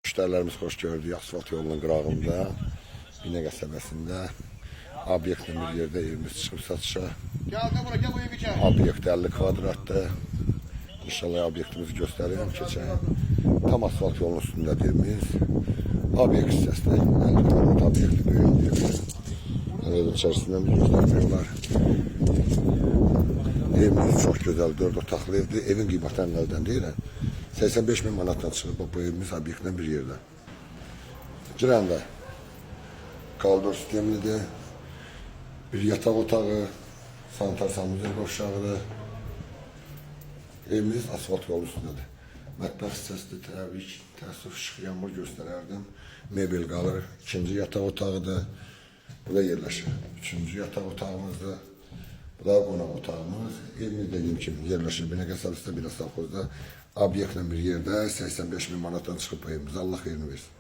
Müştərilərimiz xoş gördük asfalt yolunun qırağında, Binə qəsəbəsində. Obyektin bir yerdə evimiz çıxıb satışa. Obyekt 50 kvadratdır. İnşallah obyektimizi göstərirəm, keçək. Tam asfalt yolunun üstündədir evimiz. Obyekt hissəsində 50 kvadrat obyekti böyüyündür. Evin içərisindən bir göstərmək olar. Evimiz çox gözəl, 4 otaqlı evdir. Evin qiyməti əldən deyirəm. 85.000 manatdan çıxıb bu evimiz obyektdən bir yerdə. Girəndə koridor sistemlidir. Bir yataq otağı, sanitar sanuzel qovşağıdır. Evimiz asfalt yolu üstündedir. Mətbəx hissəsidir, təbii təəssüf işıq yağmur göstərərdim. Mebel qalır. İkinci yataq otağıdır. Bu da yerləşir. Üçüncü yataq otağımızdır. Bu da qonaq otağımız. Evimiz dediyim kimi yerləşir. Binə qəsəbəsində, bir safxozda. Obyektlə bir yerdə 85.000 manatdan çıxıb bu evimiz. Allah xeyrini versin.